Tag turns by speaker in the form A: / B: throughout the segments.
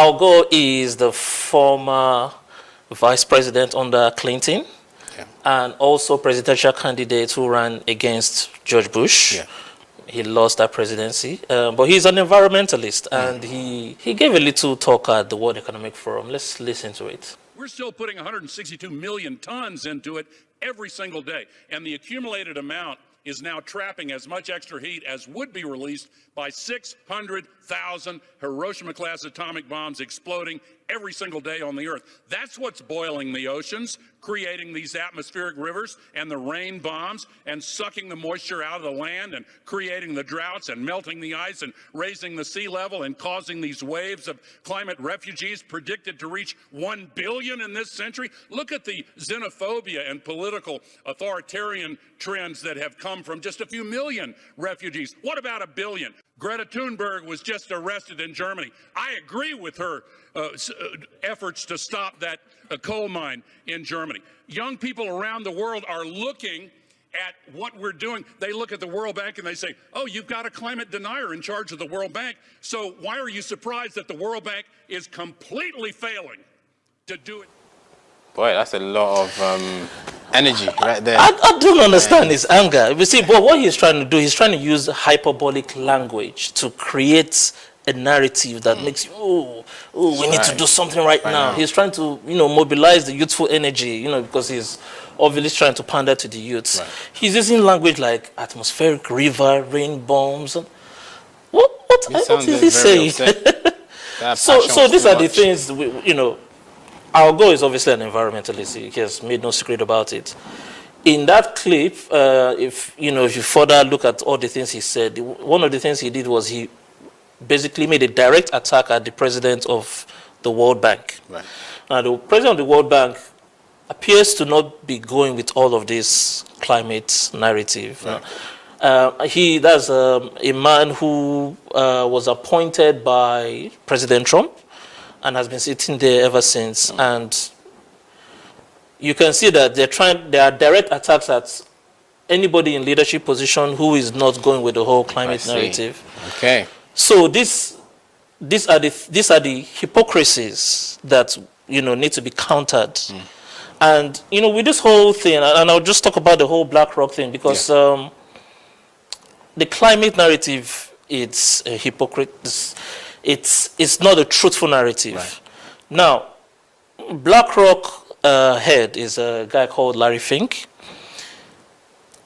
A: Al Gore is the former vice president under Clinton, and also presidential candidate who ran against George Bush.
B: Yeah.
A: He lost that presidency, but he's an environmentalist, and he gave a little talk at the World Economic Forum. Let's listen to it.
C: We're still putting 162 million tons into it every single day, and the accumulated amount is now trapping as much extra heat as would be released by 600,000 Hiroshima-class atomic bombs exploding every single day on the Earth. That's what's boiling the oceans, creating these atmospheric rivers and the rain bombs, and sucking the moisture out of the land and creating the droughts and melting the ice and raising the sea level and causing these waves of climate refugees predicted to reach 1 billion in this century. Look at the xenophobia and political authoritarian trends that have come from just a few million refugees. What about 1 billion? Greta Thunberg was just arrested in Germany. I agree with her efforts to stop that coal mine in Germany. Young people around the world are looking at what we're doing. They look at the World Bank and they say, oh, you've got a climate denier in charge of the World Bank. So why are you surprised that the World Bank is completely failing to do it?
B: Boy, that's a lot of energy right there.
A: I don't understand his anger. You see, but what he's trying to do, he's trying to use hyperbolic language to create a narrative that makes you, we need to do something right now. He's trying to, mobilize the youthful energy, because he's obviously trying to pander to the youths.
B: Right.
A: He's using language like atmospheric river, rain bombs. What is he saying? So these are the things, Al Gore is obviously an environmentalist. He has made no secret about it. In that clip, if you further look at all the things he said, one of the things he did was he basically made a direct attack at the president of the World Bank.
B: Right.
A: Now, the president of the World Bank appears to not be going with all of this climate narrative. Right. That's a man who was appointed by President Trump and has been sitting there ever since. And you can see that there are direct attacks at anybody in leadership position who is not going with the whole climate narrative.
B: Okay.
A: So these are the hypocrisies that need to be countered. And with this whole thing, and I'll just talk about the whole BlackRock thing, because the climate narrative, it's a hypocrite. It's not a truthful narrative.
B: Right.
A: Now, BlackRock head is a guy called Larry Fink.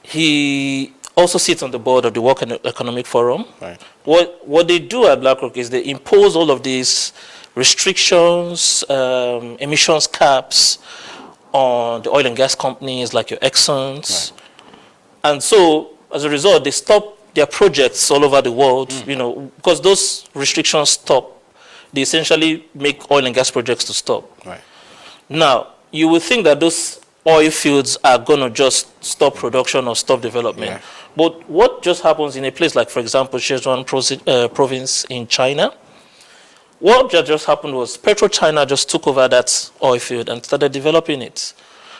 A: He also sits on the board of the World Economic Forum.
B: Right.
A: What they do at BlackRock is they impose all of these restrictions, emissions caps on the oil and gas companies like your Exxons.
B: Right.
A: And so, as a result, they stop their projects all over the world, because those restrictions stop. They essentially make oil and gas projects to stop.
B: Right.
A: Now, you would think that those oil fields are going to just stop production or stop development.
B: Yeah.
A: But what just happens in a place like, for example, Sichuan province in China, what just happened was PetroChina just took over that oil field and started developing it.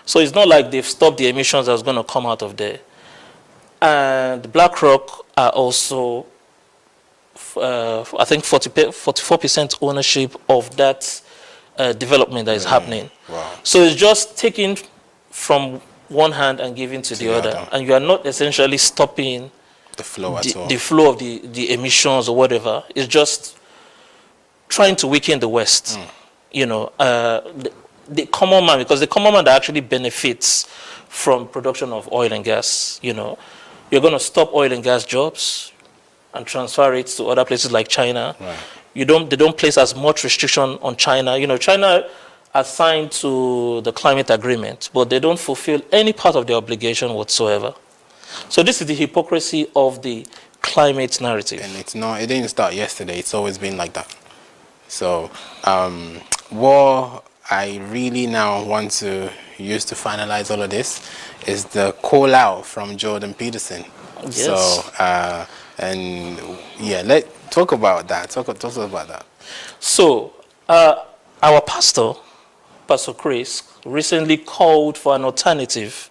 A: So it's not like they've stopped the emissions that's going to come out of there. And BlackRock are also, I think, 44% ownership of that development that is happening.
B: Wow.
A: So it's just taking from one hand and giving to the other. And you are not essentially stopping
B: the flow at all.
A: The flow of the emissions or whatever. It's just trying to weaken the West. The common man, because the common man that actually benefits from production of oil and gas, you're going to stop oil and gas jobs and transfer it to other places like China.
B: Right.
A: They don't place as much restriction on China. China are signed to the climate agreement, but they don't fulfill any part of their obligation whatsoever. So this is the hypocrisy of the climate narrative.
B: And it didn't start yesterday. It's always been like that. So what I really now want to use to finalize all of this is the call out from Jordan Peterson.
A: Yes.
B: So let's talk about that. Talk about that.
A: So our Pastor Chris, recently called for an alternative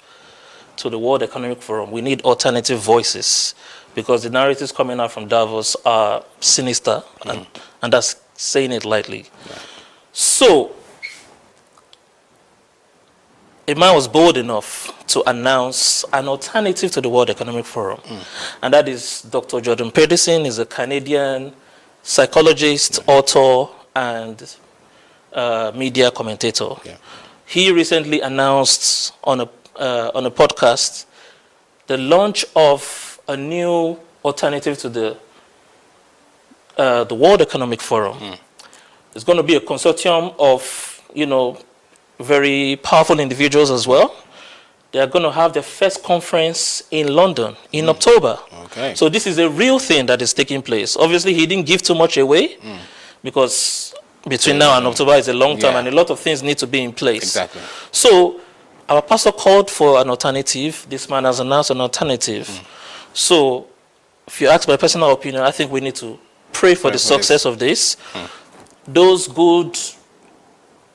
A: to the World Economic Forum. We need alternative voices because the narratives coming out from Davos are sinister, and that's saying it lightly. So, a man was bold enough to announce an alternative to the World Economic Forum. And that is Dr. Jordan Peterson. Is a Canadian psychologist, author, and media commentator. He recently announced on a podcast the launch of a new alternative to the World Economic Forum. It's going to be a consortium of, very powerful individuals as well. They are going to have their first conference in London in October.
B: Okay.
A: So this is a real thing that is taking place. Obviously, he didn't give too much away because between now and October is a long time, and a lot of things need to be in place.
B: Exactly.
A: So our pastor called for an alternative. This man has announced an alternative. So if you ask my personal opinion, I think we need to pray for the success of this. Those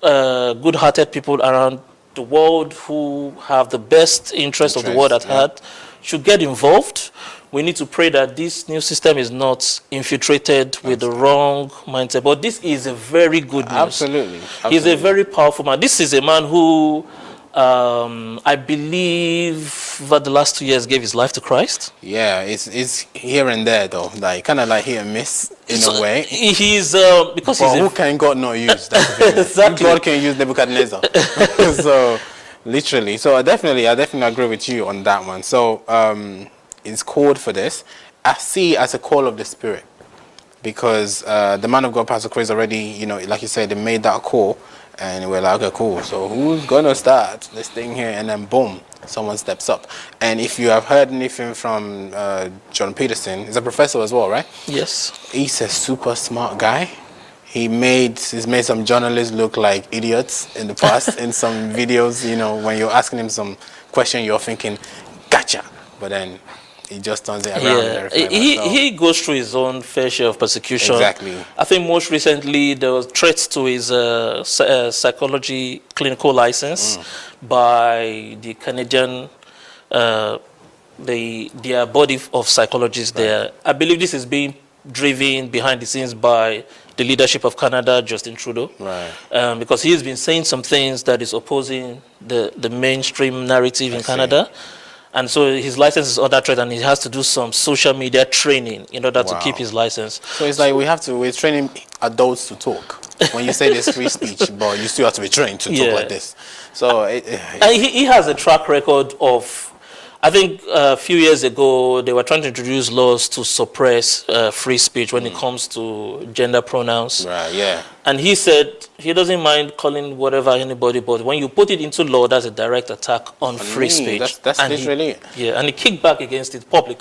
A: good-hearted people around the world who have the best interest of the world at heart should get involved. We need to pray that this new system is not infiltrated with the wrong mindset. But this is a very good news.
B: Absolutely.
A: He's a very powerful man. This is a man who, I believe, for the last 2 years gave his life to Christ.
B: Yeah, it's here and there though, like kind of like hit and miss in a way.
A: He's because
B: But
A: he's
B: who can God not use? That's the thing.
A: Exactly.
B: God can use Nebuchadnezzar. So literally, so I definitely agree with you on that one. So it's called for this. I see it as a call of the Spirit, because the man of God, Pastor Chris, already, like you said, they made that call, and we're like, okay, cool. So who's gonna start this thing here? And then boom, someone steps up. And if you have heard anything from John Peterson, he's a professor as well, right?
A: Yes.
B: He's a super smart guy. He's made some journalists look like idiots in the past in some videos. When you're asking him some question, you're thinking, gotcha. But then he just turns it around. And everything
A: he goes through his own fair share of persecution.
B: Exactly.
A: I think most recently there was threats to his psychology clinical license by the Canadian, their body of psychologists there. I believe this is being driven behind the scenes by the leadership of Canada, Justin Trudeau.
B: Right.
A: Because he has been saying some things that is opposing the mainstream narrative in Canada. And so his license is under threat, and he has to do some social media training in order to keep his license.
B: So it's like we're training adults to talk. When you say there's free speech, but you still have to be trained to talk like this. So
A: and he has a track record of, I think a few years ago, they were trying to introduce laws to suppress free speech when it comes to gender pronouns.
B: Right, yeah.
A: And he said he doesn't mind calling whatever anybody, but when you put it into law, that's a direct attack on free speech.
B: That's literally it.
A: Yeah, and he kicked back against it publicly.